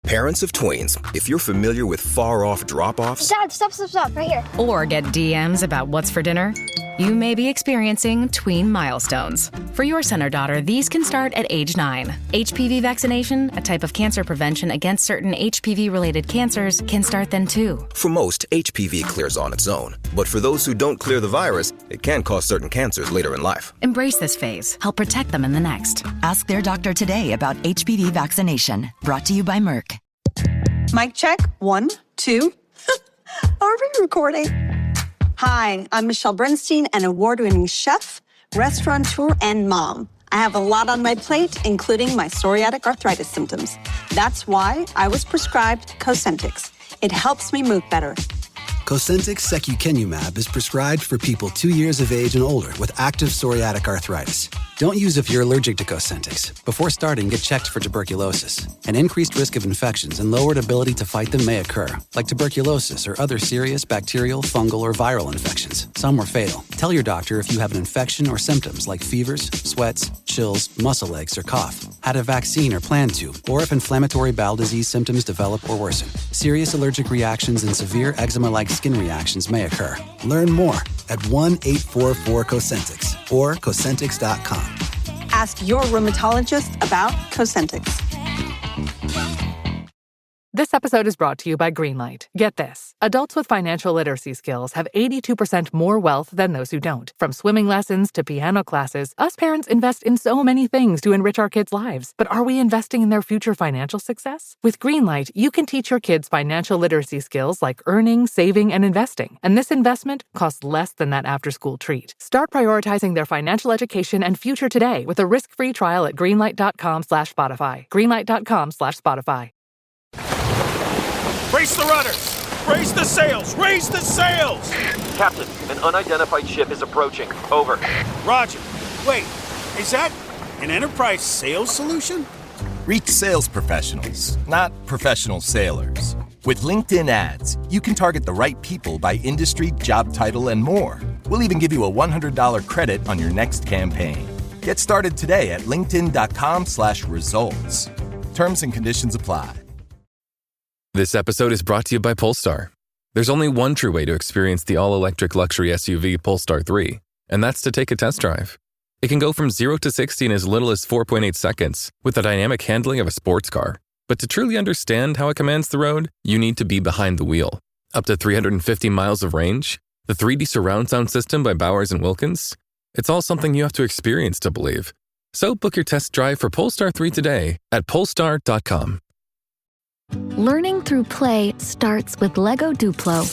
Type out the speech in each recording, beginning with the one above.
Parents of tweens, if you're familiar with far-off drop-offs... Dad, stop, right here. Or get DMs about what's for dinner, you may be experiencing tween milestones. For your son or daughter, these can start at age 9. HPV vaccination, a type of cancer prevention against certain HPV-related cancers, can start then too. For most, HPV clears on its own. But for those who don't clear the virus, it can cause certain cancers later in life. Embrace this phase. Help protect them in the next. Ask their doctor today about HPV vaccination. Brought to you by Merck. Mic check. 1, 2. Are we recording? Hi, I'm Michelle Bernstein, an award-winning chef, restaurateur, and mom. I have a lot on my plate, including my psoriatic arthritis symptoms. That's why I was prescribed Cosentyx. It helps me move better. Cosentyx secukinumab is prescribed for people 2 years of age and older with active psoriatic arthritis. Don't use if you're allergic to Cosentyx. Before starting, get checked for tuberculosis. An increased risk of infections and lowered ability to fight them may occur, like tuberculosis or other serious bacterial, fungal, or viral infections. Some are fatal. Tell your doctor if you have an infection or symptoms like fevers, sweats, chills, muscle aches, or cough, had a vaccine or plan to, or if inflammatory bowel disease symptoms develop or worsen. Serious allergic reactions and severe eczema-like skin reactions may occur. Learn more at 1-844-COSENTYX or Cosentyx.com. Ask your rheumatologist about Cosentyx. This episode is brought to you by Greenlight. Get this. Adults with financial literacy skills have 82% more wealth than those who don't. From swimming lessons to piano classes, us parents invest in so many things to enrich our kids' lives. But are we investing in their future financial success? With Greenlight, you can teach your kids financial literacy skills like earning, saving, and investing. And this investment costs less than that after-school treat. Start prioritizing their financial education and future today with a risk-free trial at greenlight.com/Spotify. Greenlight.com/Spotify. Brace the rudders! Raise the sails! Raise the sails! Captain, an unidentified ship is approaching. Over. Roger. Wait, is that an enterprise sales solution? Reach sales professionals, not professional sailors. With LinkedIn ads, you can target the right people by industry, job title, and more. We'll even give you a $100 credit on your next campaign. Get started today at linkedin.com/results. Terms and conditions apply. This episode is brought to you by Polestar. There's only one true way to experience the all-electric luxury SUV Polestar 3, and that's to take a test drive. It can go from 0 to 60 in as little as 4.8 seconds with the dynamic handling of a sports car. But to truly understand how it commands the road, you need to be behind the wheel. Up to 350 miles of range, the 3D surround sound system by Bowers & Wilkins. It's all something you have to experience to believe. So book your test drive for Polestar 3 today at polestar.com. Learning through play starts with Lego Duplo.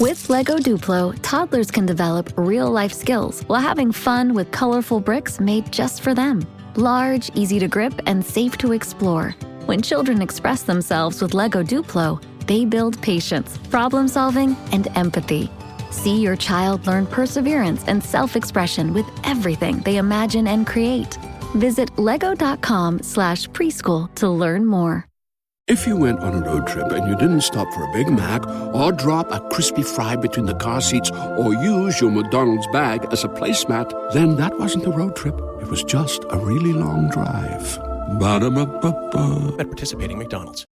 With Lego Duplo, toddlers can develop real-life skills while having fun with colorful bricks made just for them. Large, easy to grip, and safe to explore. When children express themselves with Lego Duplo, they build patience, problem-solving, and empathy. See your child learn perseverance and self-expression with everything they imagine and create. Visit lego.com/preschool to learn more. If you went on a road trip and you didn't stop for a Big Mac or drop a crispy fry between the car seats or use your McDonald's bag as a placemat, then that wasn't a road trip. It was just a really long drive. Ba-da-ba-ba-ba. At participating McDonald's.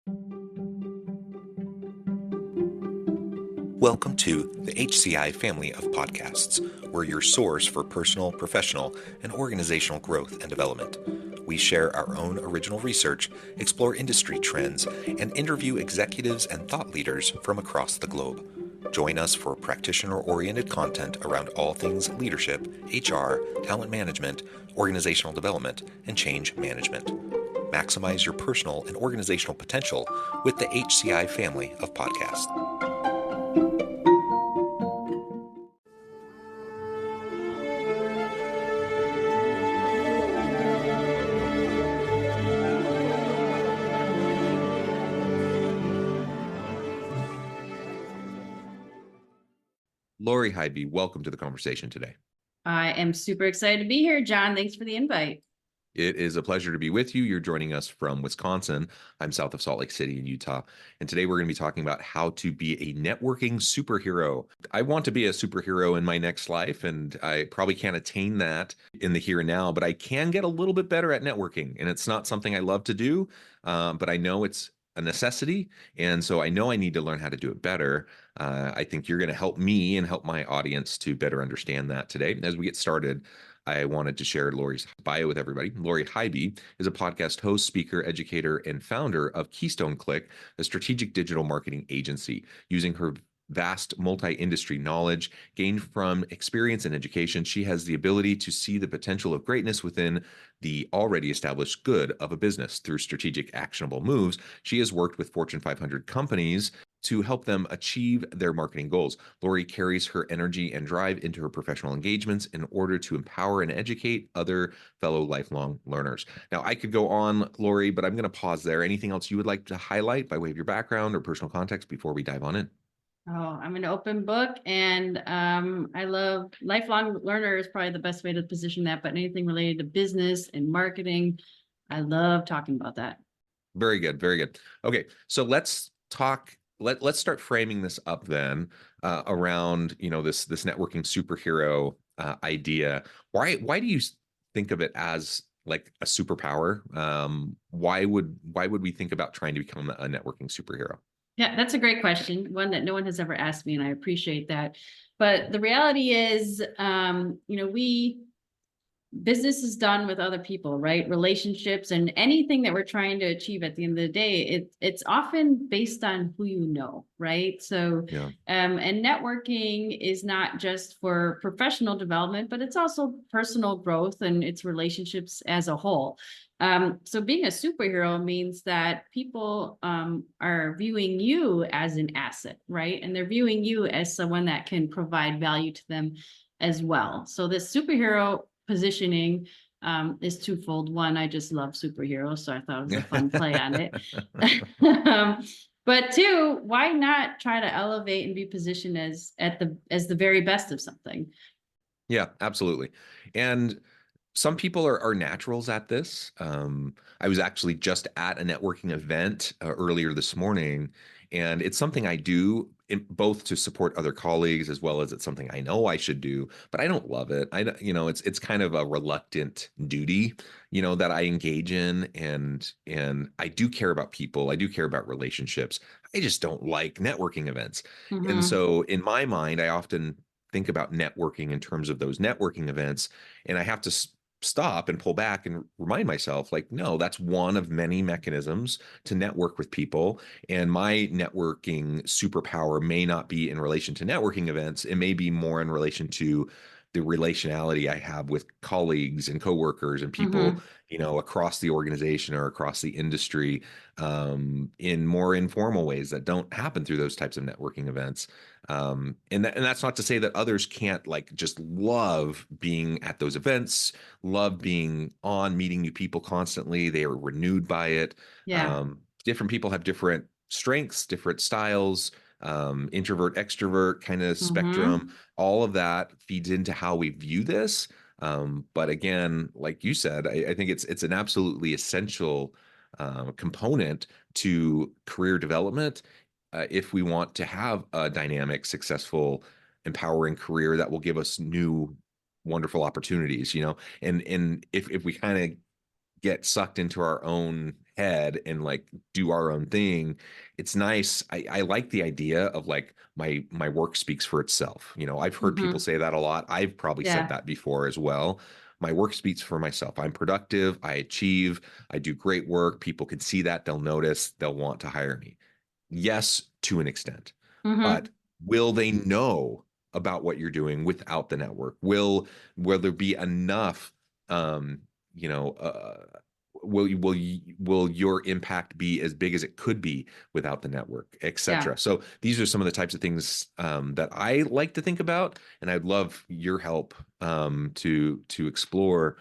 Welcome to the HCI family of podcasts. We're your source for personal, professional, and organizational growth and development. We share our own original research, explore industry trends, and interview executives and thought leaders from across the globe. Join us for practitioner-oriented content around all things leadership, HR, talent management, organizational development, and change management. Maximize your personal and organizational potential with the HCI family of podcasts. Lori Highby, welcome to the conversation today. I am super excited to be here, John. Thanks for the invite. It is a pleasure to be with you. You're joining us from Wisconsin. I'm south of Salt Lake City in Utah. And today we're going to be talking about how to be a networking superhero. I want to be a superhero in my next life, and I probably can't attain that in the here and now, but I can get a little bit better at networking. And it's not something I love to do, but I know it's a necessity. And so I know I need to learn how to do it better. I think you're going to help me and help my audience to better understand that today. As we get started, I wanted to share Lori's bio with everybody. Lori Highby is a podcast host, speaker, educator, and founder of Keystone Click, a strategic digital marketing agency. Using her vast multi-industry knowledge gained from experience and education, she has the ability to see the potential of greatness within the already established good of a business. Through strategic, actionable moves, she has worked with Fortune 500 companies to help them achieve their marketing goals. Lori carries her energy and drive into her professional engagements in order to empower and educate other fellow lifelong learners. Now, I could go on, Lori, but I'm going to pause there. Anything else you would like to highlight by way of your background or personal context before we dive on in? Oh, I'm an open book, and I love lifelong learner is probably the best way to position that, but anything related to business and marketing, I love talking about that. Very good. Very good. Okay. So let's talk. Let's start framing this up then around, this networking superhero idea. Why do you think of it as like a superpower? Why would we think about trying to become a networking superhero? Yeah, that's a great question. One that no one has ever asked me, and I appreciate that. But the reality is, business is done with other people, right? Relationships and anything that we're trying to achieve at the end of the day, it's often based on who you know, right? So, Yeah. And networking is not just for professional development, but it's also personal growth and it's relationships as a whole. So being a superhero means that people are viewing you as an asset, right? And they're viewing you as someone that can provide value to them as well. So this superhero positioning is twofold. One, I just love superheroes, so I thought it was a fun play on it. But two, why not try to elevate and be positioned as the very best of something? Yeah, absolutely. And some people are naturals at this. I was actually just at a networking event earlier this morning, and it's something I do both to support other colleagues as well as it's something I know I should do, but I don't love it. It's kind of a reluctant duty, that I engage in, and I do care about people. I do care about relationships. I just don't like networking events. Mm-hmm. And so in my mind, I often think about networking in terms of those networking events, and I have to stop and pull back and remind myself, like, no, that's one of many mechanisms to network with people. And my networking superpower may not be in relation to networking events. It may be more in relation to the relationality I have with colleagues and coworkers and people, across the organization or across the industry, in more informal ways that don't happen through those types of networking events. And that's not to say that others can't just love being at those events, love being on, meeting new people constantly. They are renewed by it. Yeah. Different people have different strengths, different styles, introvert, extrovert kind of spectrum. All of that feeds into how we view this. But again, like you said, I think it's an absolutely essential component to career development if we want to have a dynamic, successful, empowering career that will give us new, wonderful opportunities. And if we kind of get sucked into our own head and do our own thing, it's nice. I like the idea of my work speaks for itself. I've heard people say that a lot. I've probably said that before as well. My work speaks for myself. I'm productive. I achieve. I do great work. People can see that. They'll notice. They'll want to hire me. Yes, to an extent. But will they know about what you're doing without the network? Will there be enough will your impact be as big as it could be without the network, etc. Yeah. So these are some of the types of things that I like to think about, and I'd love your help to explore,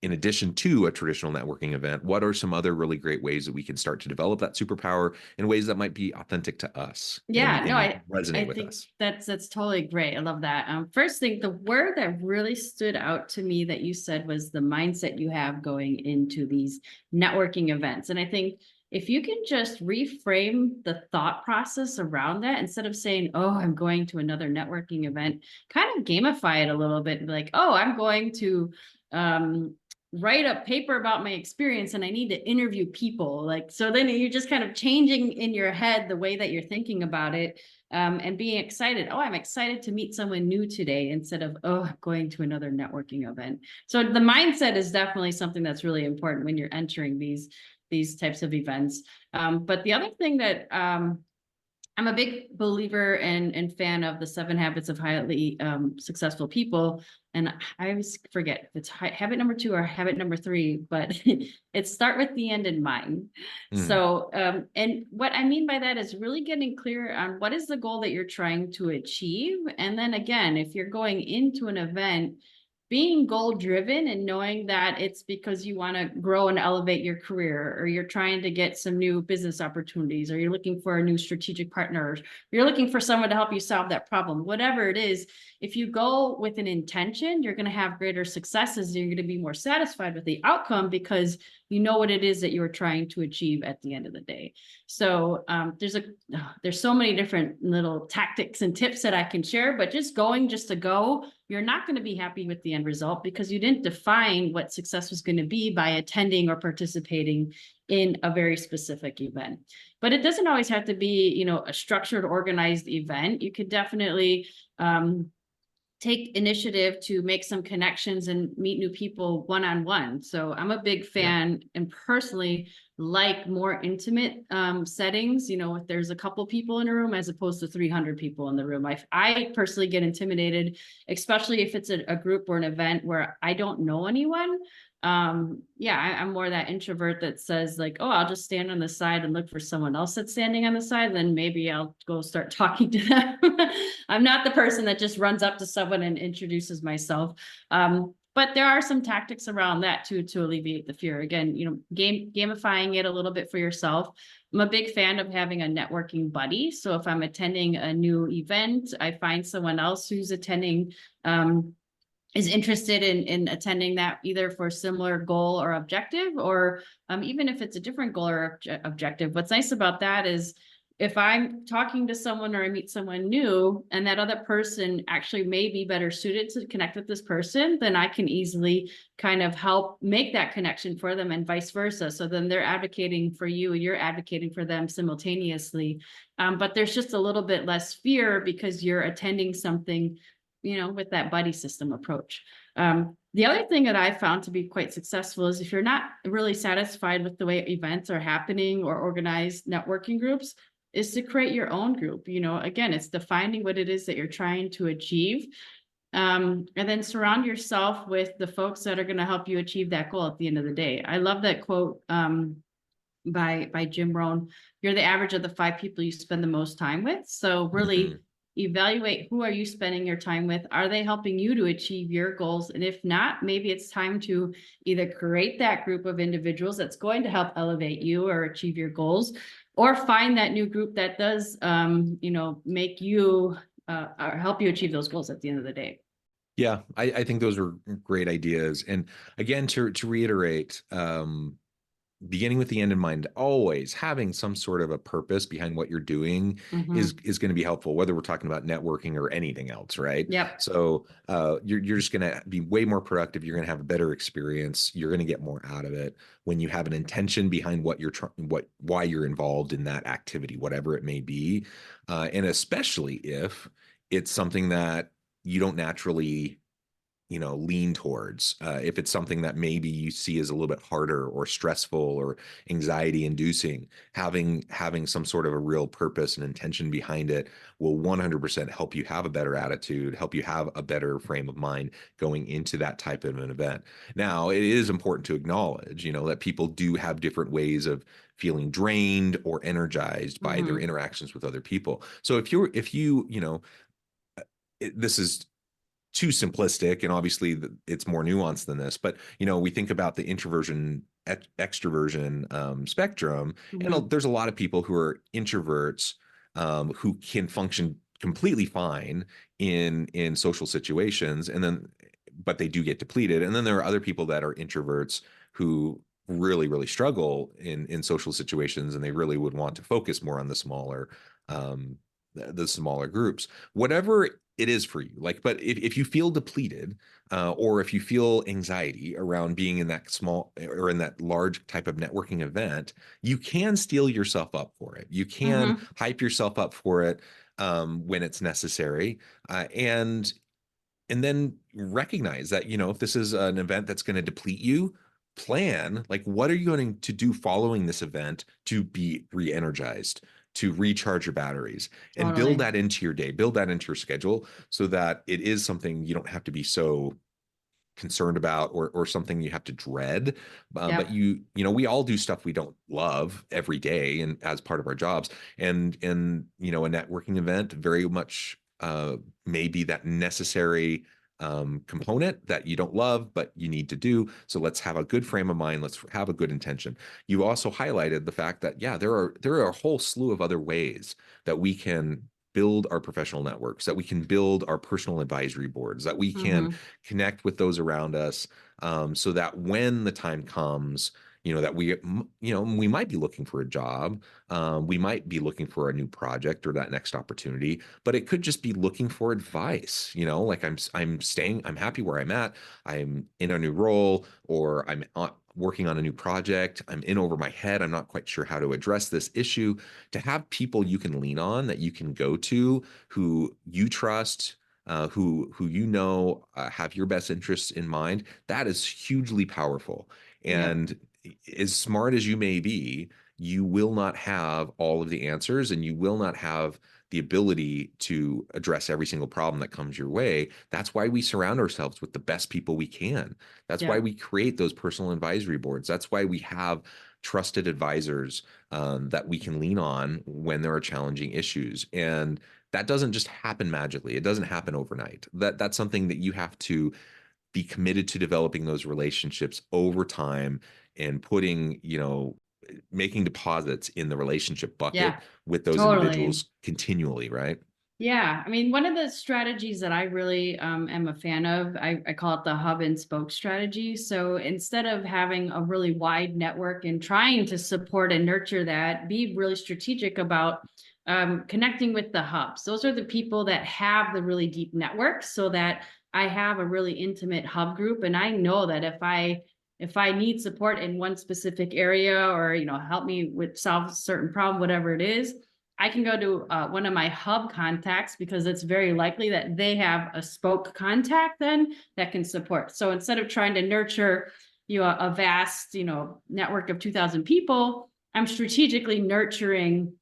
in addition to a traditional networking event, what are some other really great ways that we can start to develop that superpower in ways that might be authentic to us? Yeah, and I resonate with think us. that's totally great. I love that. First thing, the word that really stood out to me that you said was the mindset you have going into these networking events. And I think if you can just reframe the thought process around that, instead of saying, oh, I'm going to another networking event, kind of gamify it a little bit and be like, oh, I'm going to write a paper about my experience and I need to interview people. Like, so then you're just kind of changing in your head the way that you're thinking about it, and being excited. Oh, I'm excited to meet someone new today instead of, oh, I'm going to another networking event. So the mindset is definitely something that's really important when you're entering these types of events. But the other thing that I'm a big believer and fan of the 7 habits of highly successful people. And I always forget if it's habit number 2 or habit number 3, but it's start with the end in mind. So, and what I mean by that is really getting clear on what is the goal that you're trying to achieve. And then again, if you're going into an event, being goal driven and knowing that it's because you want to grow and elevate your career, or you're trying to get some new business opportunities, or you're looking for a new strategic partner, or you're looking for someone to help you solve that problem, whatever it is. If you go with an intention, you're going to have greater successes. You're going to be more satisfied with the outcome because you know what it is that you're trying to achieve at the end of the day. So there's so many different little tactics and tips that I can share, but just to go, you're not going to be happy with the end result because you didn't define what success was going to be by attending or participating in a very specific event. But it doesn't always have to be, a structured, organized event. You could definitely take initiative to make some connections and meet new people one-on-one. So I'm a big fan and personally like more intimate settings, if there's a couple people in a room as opposed to 300 people in the room. I personally get intimidated, especially if it's a group or an event where I don't know anyone. I'm more that introvert that says like, oh, I'll just stand on the side and look for someone else that's standing on the side. Then maybe I'll go start talking to them. I'm not the person that just runs up to someone and introduces myself. But there are some tactics around that too, to alleviate the fear. Again, gamifying it a little bit for yourself. I'm a big fan of having a networking buddy. So if I'm attending a new event, I find someone else who's attending, is interested in attending that, either for a similar goal or objective, or even if it's a different goal or objective. What's nice about that is if I'm talking to someone or I meet someone new and that other person actually may be better suited to connect with this person, then I can easily kind of help make that connection for them and vice versa. So then they're advocating for you and you're advocating for them simultaneously. But there's just a little bit less fear because you're attending something with that buddy system approach. The other thing that I found to be quite successful is if you're not really satisfied with the way events are happening or organized networking groups, is to create your own group. Again, it's defining what it is that you're trying to achieve. And then surround yourself with the folks that are going to help you achieve that goal at the end of the day. I love that quote by Jim Rohn. You're the average of the 5 people you spend the most time with. So really evaluate, who are you spending your time with? Are they helping you to achieve your goals? And if not, maybe it's time to either create that group of individuals that's going to help elevate you or achieve your goals, or find that new group that does, make you or help you achieve those goals at the end of the day. Yeah, I think those are great ideas. And again, to reiterate, beginning with the end in mind, always having some sort of a purpose behind what you're doing is going to be helpful, whether we're talking about networking or anything else, right? Yep. So you're just going to be way more productive. You're going to have a better experience. You're going to get more out of it when you have an intention behind what you're why you're involved in that activity, whatever it may be, and especially if it's something that you don't naturally lean towards. If it's something that maybe you see as a little bit harder or stressful or anxiety inducing, having some sort of a real purpose and intention behind it will 100% help you have a better attitude, help you have a better frame of mind going into that type of an event. Now, it is important to acknowledge, that people do have different ways of feeling drained or energized by their interactions with other people. So if you this is too simplistic, and obviously it's more nuanced than this, but we think about the introversion extroversion spectrum, and there's a lot of people who are introverts who can function completely fine in social situations, but they do get depleted. And then there are other people that are introverts who really struggle in social situations, and they really would want to focus more on the smaller the smaller groups, whatever it is for you. Like, but if you feel depleted, or if you feel anxiety around being in that small or in that large type of networking event, you can steel yourself up for it. You can hype yourself up for it when it's necessary, and then recognize that, if this is an event that's going to deplete you, plan like, what are you going to do following this event to be re-energized, to recharge your batteries, and build that into your day, build that into your schedule, so that it is something you don't have to be so concerned about, or something you have to dread. But we all do stuff we don't love every day and as part of our jobs, and a networking event very much maybe that necessary component that you don't love, but you need to do. So let's have a good frame of mind. Let's have a good intention. You also highlighted the fact that, there are a whole slew of other ways that we can build our professional networks, that we can build our personal advisory boards, that we can connect with those around us, so that when the time comes, that we might be looking for a job, we might be looking for a new project or that next opportunity, but it could just be looking for advice. Like, I'm happy where I'm at, I'm in a new role, or I'm working on a new project, I'm in over my head, I'm not quite sure how to address this issue. To have people you can lean on, that you can go to, who you trust, who have your best interests in mind, that is hugely powerful. And as smart as you may be, you will not have all of the answers, and you will not have the ability to address every single problem that comes your way. That's why we surround ourselves with the best people we can. That's why we create those personal advisory boards. That's why we have trusted advisors that we can lean on when there are challenging issues. And that doesn't just happen magically. It doesn't happen overnight. That's something that you have to be committed to, developing those relationships over time, and making deposits in the relationship bucket with those individuals continually, right? Yeah. I mean, one of the strategies that I really am a fan of, I call it the hub and spoke strategy. So instead of having a really wide network and trying to support and nurture that, be really strategic about connecting with the hubs. Those are the people that have the really deep networks, so that I have a really intimate hub group. And I know that if I need support in one specific area, or, help me with solve a certain problem, whatever it is, I can go to one of my hub contacts, because it's very likely that they have a spoke contact then that can support. So instead of trying to nurture, a vast, network of 2,000 people, I'm strategically nurturing,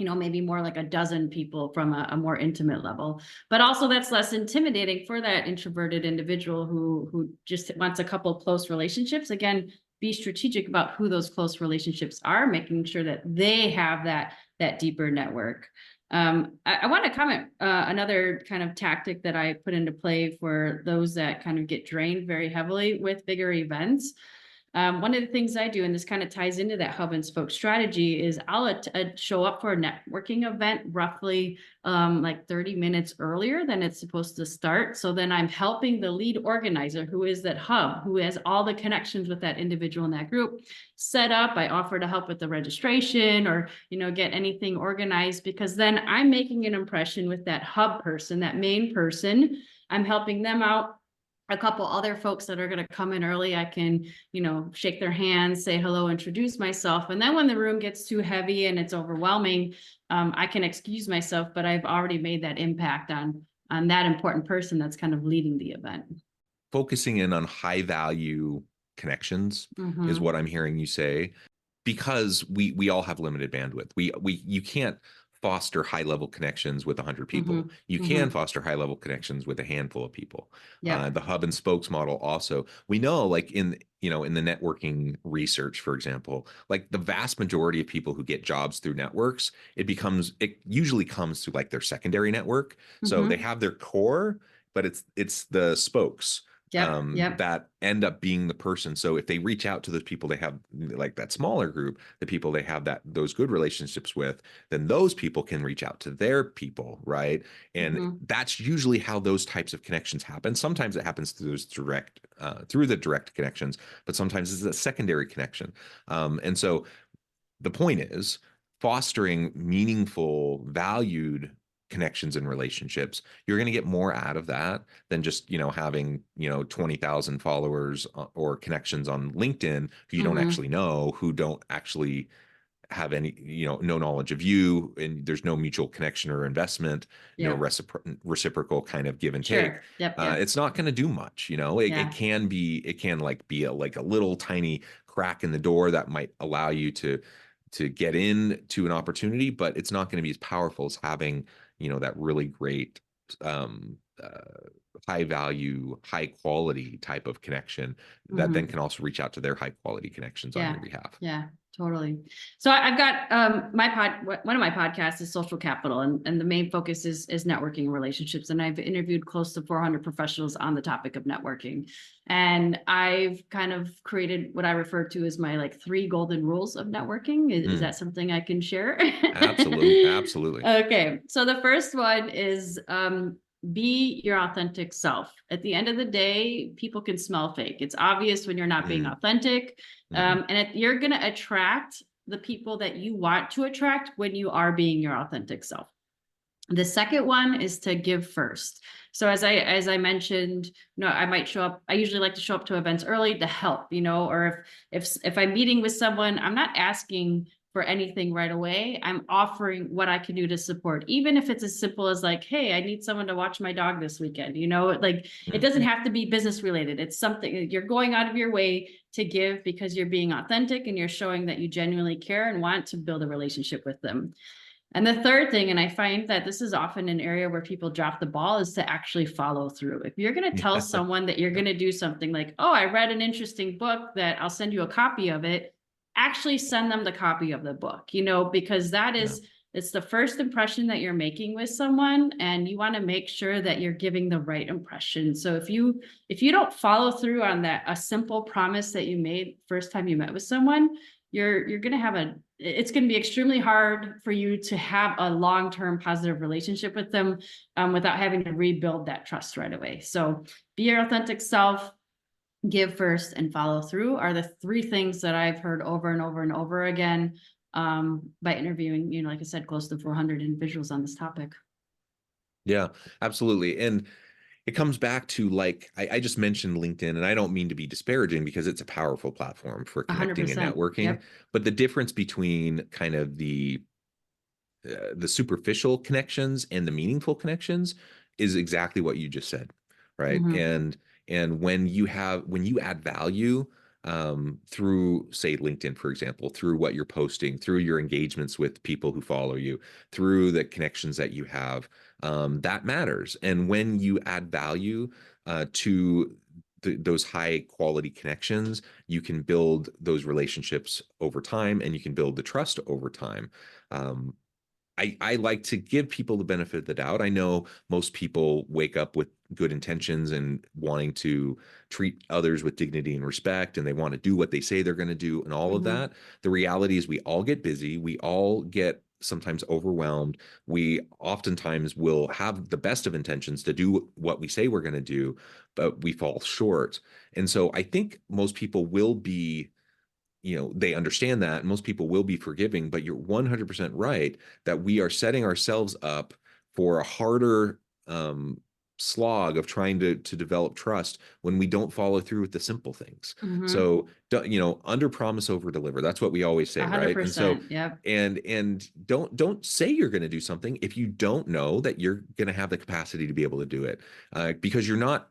maybe more like a dozen people from a more intimate level. But also, that's less intimidating for that introverted individual who just wants a couple of close relationships. Again, be strategic about who those close relationships are, making sure that they have that deeper network. I want to comment another kind of tactic that I put into play for those that kind of get drained very heavily with bigger events. One of the things I do, and this kind of ties into that hub and spoke strategy, is I'll show up for a networking event roughly like 30 minutes earlier than it's supposed to start. So then I'm helping the lead organizer, who is that hub, who has all the connections with that individual in that group, set up. I offer to help with the registration, or, get anything organized, because then I'm making an impression with that hub person, that main person. I'm helping them out. A couple other folks that are going to come in early, I can, shake their hands, say hello, introduce myself. And then when the room gets too heavy and it's overwhelming, I can excuse myself, but I've already made that impact on that important person that's kind of leading the event. Focusing in on high value connections is what I'm hearing you say, because we all have limited bandwidth. You can't foster high level connections with 100 people. You can foster high level connections with a handful of people. The hub and spokes model also, we know, like in the networking research, for example, like the vast majority of people who get jobs through networks, it usually comes through like their secondary network. So they have their core, but it's the spokes that end up being the person. So if they reach out to those people they have, like that smaller group, the people they have those good relationships with, then those people can reach out to their people, right? And that's usually how those types of connections happen. Sometimes it happens through the direct connections, but sometimes it's a secondary connection. And so the point is fostering meaningful, valued connections and relationships, you're going to get more out of that than just, having, 20,000 followers or connections on LinkedIn who you don't actually know, who don't actually have any, no knowledge of you, and there's no mutual connection or investment, no reciprocal kind of give and take. Yep. It's not going to do much. It can like be a little tiny crack in the door that might allow you to get into an opportunity, but it's not going to be as powerful as having, that really great, high value, high quality type of connection that then can also reach out to their high quality connections on your behalf. Yeah, totally. So I've got one of my podcasts is Social Capital, and the main focus is networking and relationships. And I've interviewed close to 400 professionals on the topic of networking. And I've kind of created what I refer to as my like 3 golden rules of networking. Is that something I can share? Absolutely. Okay. So the first one is be your authentic self. At the end of the day, people can smell fake. It's obvious when you're not being authentic. And you're going to attract the people that you want to attract when you are being your authentic self. The second one is to give first. So as I mentioned, I might show up. I usually like to show up to events early to help, or if I'm meeting with someone, I'm not asking for anything right away. I'm offering what I can do to support, even if it's as simple as like, hey, I need someone to watch my dog this weekend. It doesn't have to be business related. It's something you're going out of your way to give because you're being authentic and you're showing that you genuinely care and want to build a relationship with them. And the third thing, and I find that this is often an area where people drop the ball, is to actually follow through. If you're going to tell someone that you're going to do something like, oh, I read an interesting book that I'll send you a copy of it, actually send them the copy of the book, because that is, it's the first impression that you're making with someone, and you want to make sure that you're giving the right impression. So if you don't follow through on that, a simple promise that you made first time you met with someone, you're going to have it's going to be extremely hard for you to have a long-term positive relationship with them without having to rebuild that trust right away. So be your authentic self, give first, and follow through are the 3 things that I've heard over and over and over again by interviewing, like I said, close to 400 individuals on this topic. Yeah, absolutely. And it comes back to, like, I just mentioned LinkedIn, and I don't mean to be disparaging because it's a powerful platform for connecting and networking. But the difference between kind of the superficial connections and the meaningful connections is exactly what you just said, right? And when you add value through, say, LinkedIn, for example, through what you're posting, through your engagements with people who follow you, through the connections that you have, that matters. And when you add value to those high quality connections, you can build those relationships over time, and you can build the trust over time. I like to give people the benefit of the doubt. I know most people wake up with good intentions and wanting to treat others with dignity and respect, and they want to do what they say they're going to do and all of that. The reality is we all get busy. We all get sometimes overwhelmed. We oftentimes will have the best of intentions to do what we say we're going to do, but we fall short. And so I think most people will be, they understand that, and most people will be forgiving, but you're 100% right that we are setting ourselves up for a harder slog of trying to develop trust when we don't follow through with the simple things. So, under promise, over deliver. That's what we always say, 100%, right? And so, yep. and don't say you're going to do something if you don't know that you're going to have the capacity to be able to do it, because you're not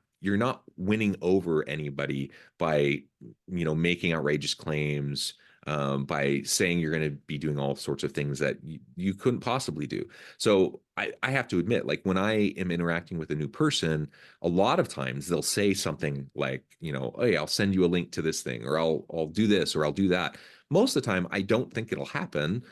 winning over anybody by, making outrageous claims, by saying you're going to be doing all sorts of things that you couldn't possibly do. So I have to admit, like, when I am interacting with a new person, a lot of times they'll say something like, hey, I'll send you a link to this thing, or I'll do this, or I'll do that. Most of the time, I don't think it'll happen,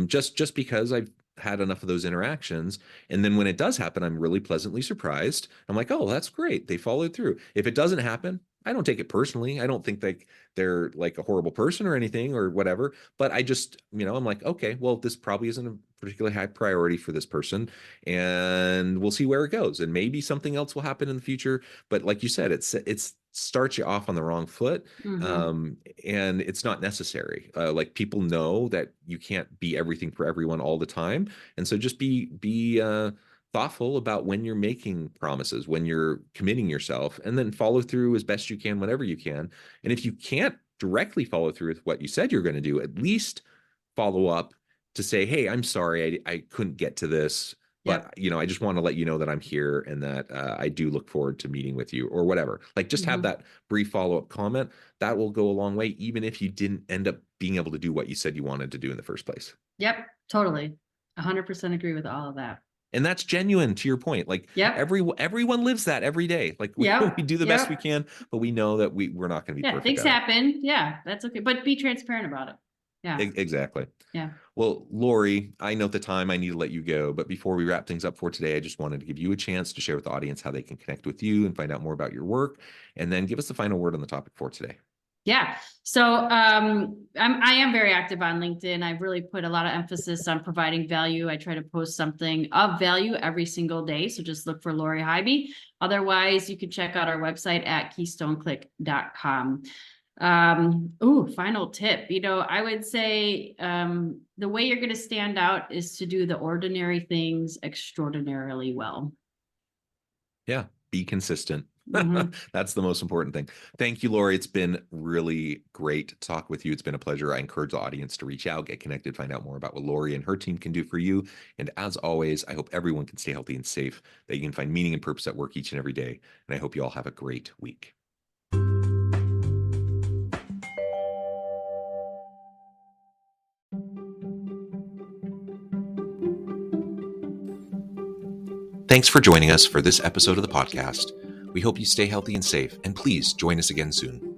just because I've had enough of those interactions. And then when it does happen, I'm really pleasantly surprised. I'm like, oh, that's great. They followed through. If it doesn't happen, I don't take it personally. I don't think like they're like a horrible person or anything or whatever, but I just, I'm like, okay, well, this probably isn't a particularly high priority for this person, and we'll see where it goes. And maybe something else will happen in the future. But like you said, it's starts you off on the wrong foot. And it's not necessary. Like, people know that you can't be everything for everyone all the time. And so just be thoughtful about when you're making promises, when you're committing yourself, and then follow through as best you can whenever you can. And if you can't directly follow through with what you said you're going to do, at least follow up to say, hey, I'm sorry, I couldn't get to this, but I just want to let you know that I'm here and that I do look forward to meeting with you, or whatever. Like, just have that brief follow-up comment. That will go a long way, even if you didn't end up being able to do what you said you wanted to do in the first place. Yep, totally. 100% agree with all of that. And that's genuine, to your point. Like, everyone lives that every day. Like, we do the best we can, but we know that we're not going to be perfect. Things happen. Yeah, that's okay. But be transparent about it. Yeah, exactly. Yeah. Well, Lori, I know the time, I need to let you go. But before we wrap things up for today, I just wanted to give you a chance to share with the audience how they can connect with you and find out more about your work, and then give us the final word on the topic for today. Yeah. So I am very active on LinkedIn. I really put a lot of emphasis on providing value. I try to post something of value every single day. So just look for Lori Highby. Otherwise, you can check out our website at keystoneclick.com. Final tip. I would say the way you're going to stand out is to do the ordinary things extraordinarily well. Yeah. Be consistent. That's the most important thing. Thank you, Lori. It's been really great to talk with you. It's been a pleasure. I encourage the audience to reach out, get connected, find out more about what Lori and her team can do for you. And as always, I hope everyone can stay healthy and safe, that you can find meaning and purpose at work each and every day. And I hope you all have a great week. Thanks for joining us for this episode of the podcast. We hope you stay healthy and safe, and please join us again soon.